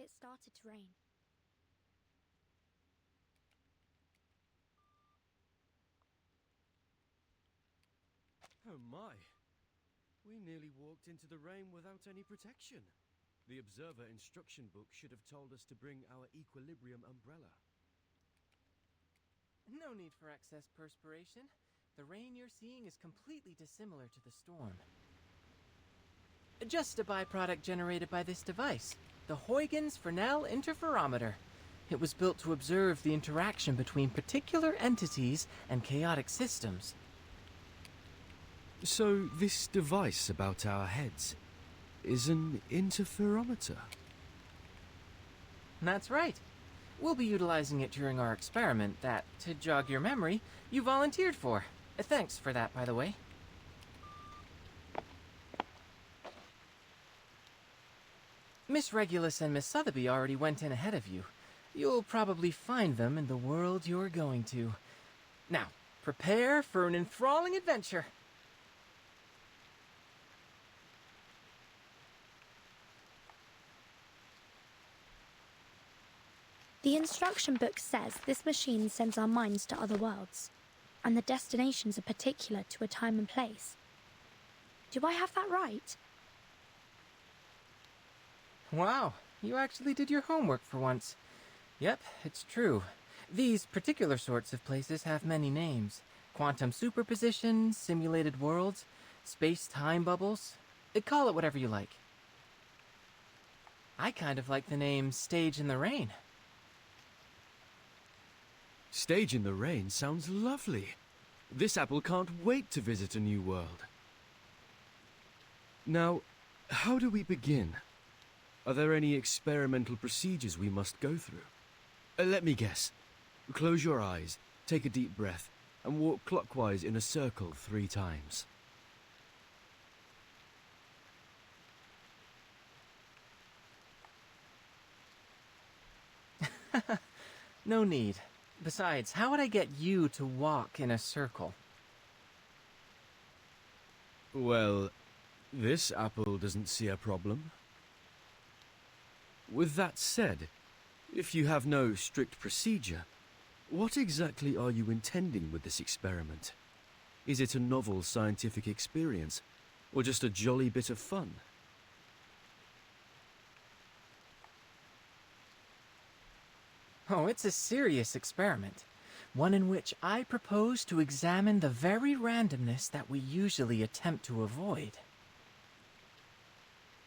it started to rain. Oh my. We nearly walked into the rain without any protection. The observer instruction book should have told us to bring our equilibrium umbrella. No need for excess perspiration. The rain you're seeing is completely dissimilar to the storm. Just a byproduct generated by this device, the Huygens Fresnel interferometer. It was built to observe the interaction between particular entities and chaotic systems. So this device about our heads is an interferometer? That's right. We'll be utilizing it during our experiment that, to jog your memory, you volunteered for. Thanks for that, by the way. Miss Regulus and Miss Sotheby already went in ahead of you. You'll probably find them in the world you're going to. Now, prepare for an enthralling adventure. The instruction book says this machine sends our minds to other worlds, and the destinations are particular to a time and place. Do I have that right? Wow, you actually did your homework for once. Yep, it's true. These particular sorts of places have many names. Quantum superposition, simulated worlds, space-time bubbles. Call it whatever you like. I kind of like the name Stage in the Rain. Stage in the rain sounds lovely. This apple can't wait to visit a new world. Now, how do we begin? Are there any experimental procedures we must go through? Let me guess. Close your eyes, take a deep breath, and walk clockwise in a circle 3 times. No need. Besides, how would I get you to walk in a circle? Well, this apple doesn't see a problem. With that said, if you have no strict procedure, what exactly are you intending with this experiment? Is it a novel scientific experience, or just a jolly bit of fun? Oh, it's a serious experiment. One in which I propose to examine the very randomness that we usually attempt to avoid.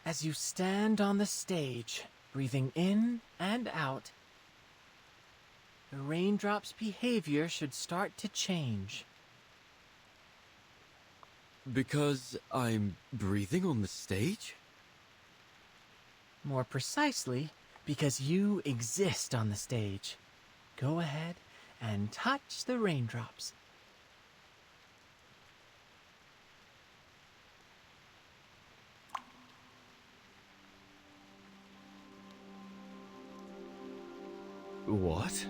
As you stand on the stage, breathing in and out, the raindrop's behavior should start to change. Because I'm breathing on the stage? More precisely, because you exist on the stage. Go ahead and touch the raindrops. What?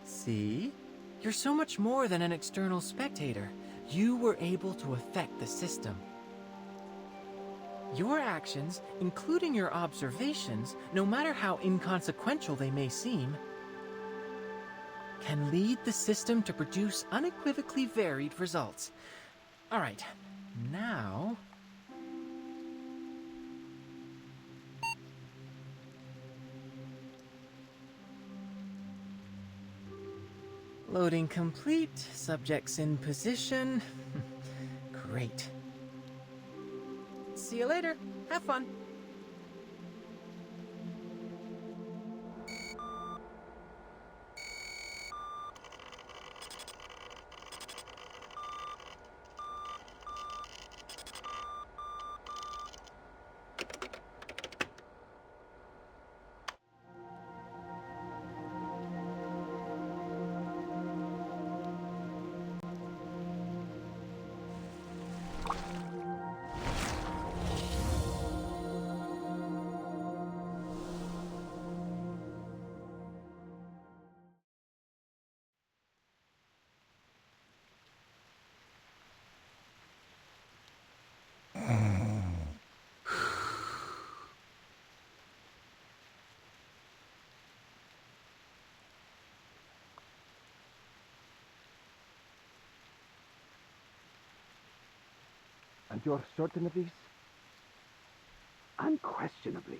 See? You're so much more than an external spectator. You were able to affect the system. Your actions, including your observations, no matter how inconsequential they may seem, can lead the system to produce unequivocally varied results. All right, now... Loading complete, subjects in position. Great. See you later. Have fun. And you're certain of this? Unquestionably.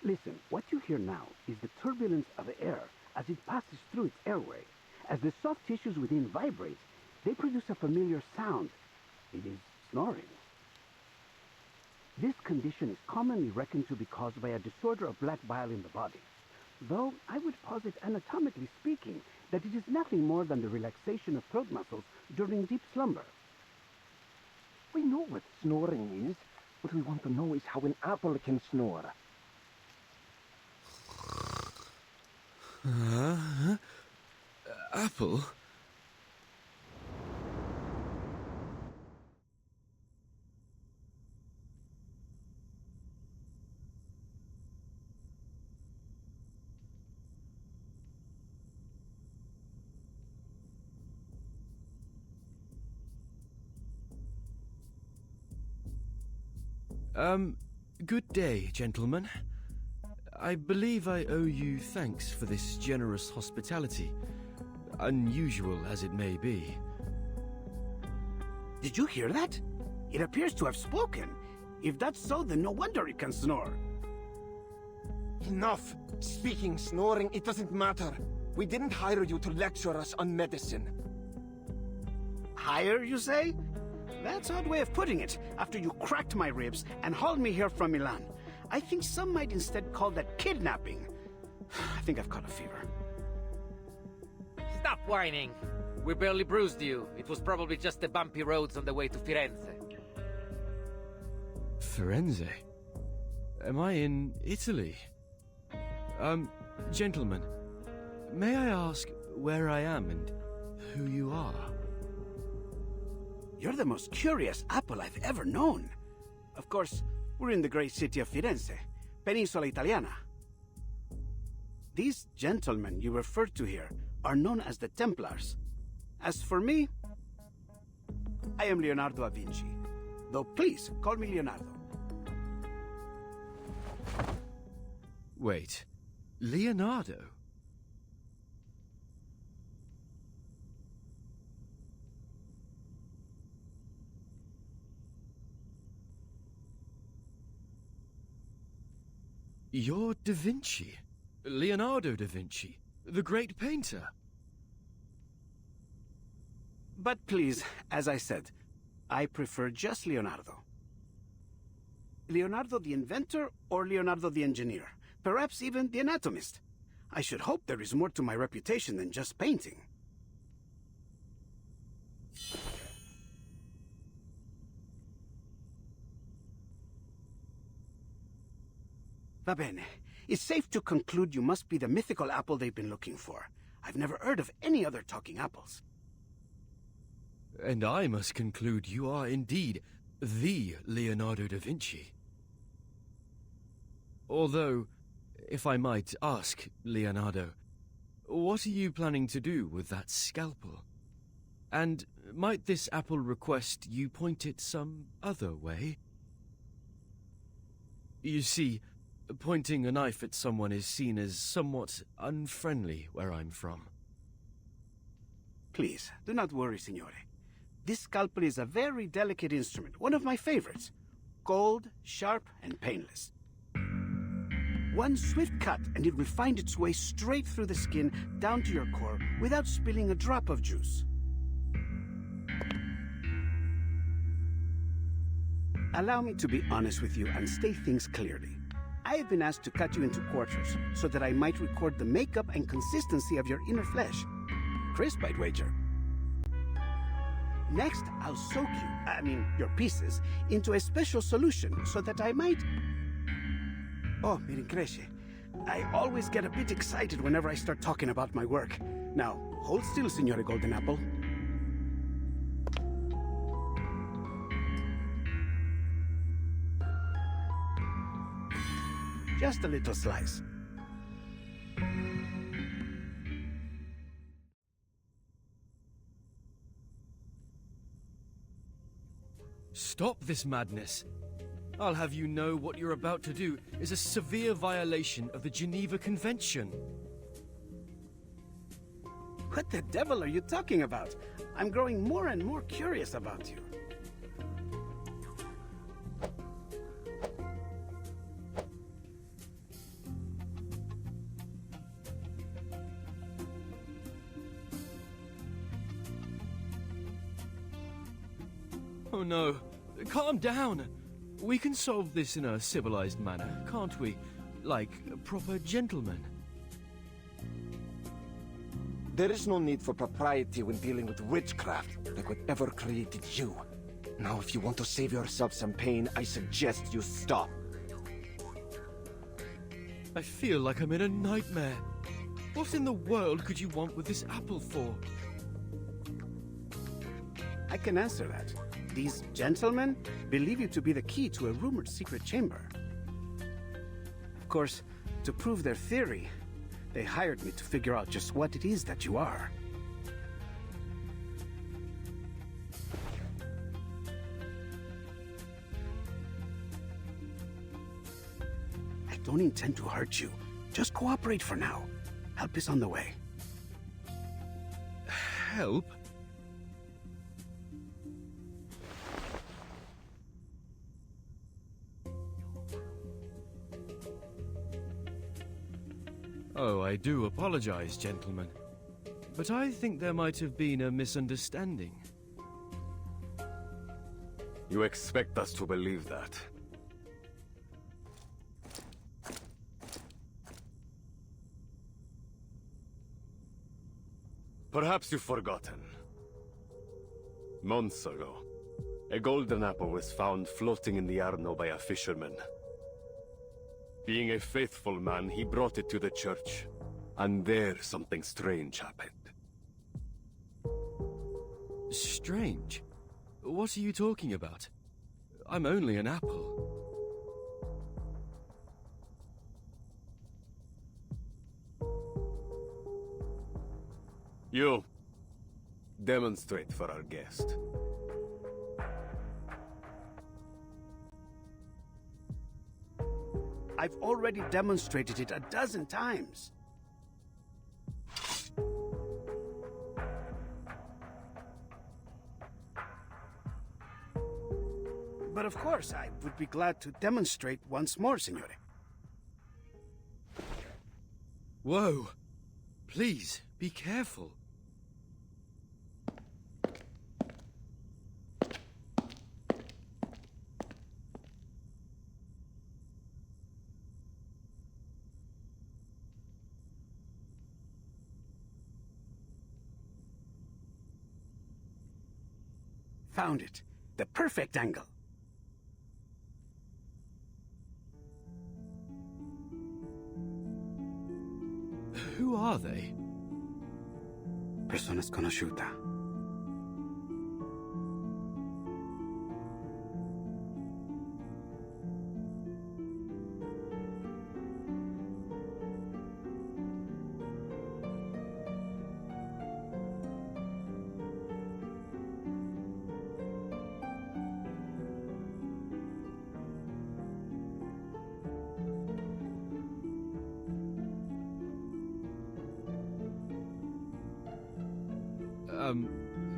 Listen, what you hear now is the turbulence of air as it passes through its airway. As the soft tissues within vibrate, they produce a familiar sound. It is snoring. This condition is commonly reckoned to be caused by a disorder of black bile in the body, though I would posit, anatomically speaking, that it is nothing more than the relaxation of throat muscles during deep slumber. We know what snoring is. What we want to know is how an apple can snore. Apple? Good day, gentlemen. I believe I owe you thanks for this generous hospitality, unusual as it may be. Did you hear that? It appears to have spoken. If that's so, then no wonder it can snore. Enough! Speaking, snoring, it doesn't matter. We didn't hire you to lecture us on medicine. Hire, you say? That's an odd way of putting it, after you cracked my ribs and hauled me here from Milan. I think some might instead call that kidnapping. I think I've caught a fever. Stop whining. We barely bruised you. It was probably just the bumpy roads on the way to Firenze. Firenze? Am I in Italy? Gentlemen, may I ask where I am and who you are? You're the most curious apple I've ever known. Of course, we're in the great city of Firenze, Peninsula Italiana. These gentlemen you referred to here are known as the Templars. As for me, I am Leonardo da Vinci. Though please, call me Leonardo. Wait, Leonardo? You're Da Vinci. Leonardo da Vinci, the great painter. But please, as I said, I prefer just Leonardo. Leonardo the inventor or Leonardo the engineer? Perhaps even the anatomist. I should hope there is more to my reputation than just painting. Va bene. It's safe to conclude you must be the mythical apple they've been looking for. I've never heard of any other talking apples. And I must conclude you are indeed the Leonardo da Vinci. Although, if I might ask, Leonardo, what are you planning to do with that scalpel? And might this apple request you point it some other way? You see, pointing a knife at someone is seen as somewhat unfriendly where I'm from. Please, do not worry, signore. This scalpel is a very delicate instrument, one of my favorites. Cold, sharp, and painless. One swift cut and it will find its way straight through the skin down to your core without spilling a drop of juice. Allow me to be honest with you and state things clearly. I have been asked to cut you into quarters so that I might record the makeup and consistency of your inner flesh. Crisp, I'd wager. Next, I'll soak your pieces, into a special solution so that I might... Oh, mi rincresce. I always get a bit excited whenever I start talking about my work. Now, hold still, Signore Golden Apple. Just a little slice. Stop this madness. I'll have you know what you're about to do is a severe violation of the Geneva Convention. What the devil are you talking about? I'm growing more and more curious about you. Oh no, calm down. We can solve this in a civilized manner, can't we? Like proper gentlemen. There is no need for propriety when dealing with witchcraft, like whatever created you. Now, if you want to save yourself some pain, I suggest you stop. I feel like I'm in a nightmare. What in the world could you want with this apple for? I can answer that. These gentlemen believe you to be the key to a rumored secret chamber. Of course, to prove their theory, they hired me to figure out just what it is that you are. I don't intend to hurt you. Just cooperate for now. Help is on the way. Help? Oh, I do apologize, gentlemen. But I think there might have been a misunderstanding. You expect us to believe that? Perhaps you've forgotten. Months ago, a golden apple was found floating in the Arno by a fisherman. Being a faithful man, he brought it to the church. And there something strange happened. Strange? What are you talking about? I'm only an apple. You, demonstrate for our guest. I've already demonstrated it a dozen times. But of course, I would be glad to demonstrate once more, signore. Whoa! Please, be careful. Found it. The perfect angle. Who are they? Persona sconosciuta.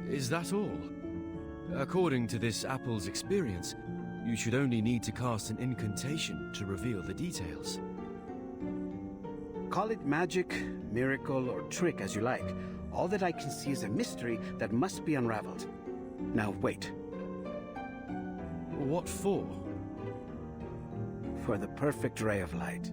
Is that all? According to this apple's experience, you should only need to cast an incantation to reveal the details. Call it magic, miracle, or trick as you like. All that I can see is a mystery that must be unraveled. Now wait. What for? For the perfect ray of light.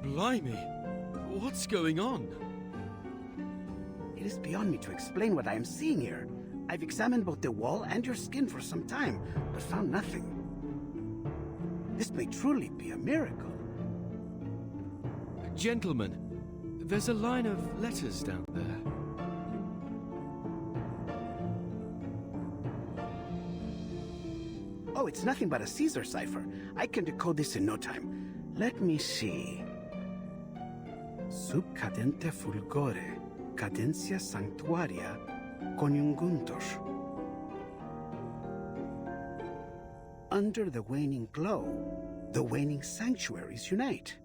Blimey! What's going on? It is beyond me to explain what I am seeing here. I've examined both the wall and your skin for some time, but found nothing. This may truly be a miracle. Gentlemen, there's a line of letters down there. Oh, it's nothing but a Caesar cipher. I can decode this in no time. Let me see. Sub cadente fulgore, cadencia sanctuaria, coniunguntos. Under the waning glow, the waning sanctuaries unite.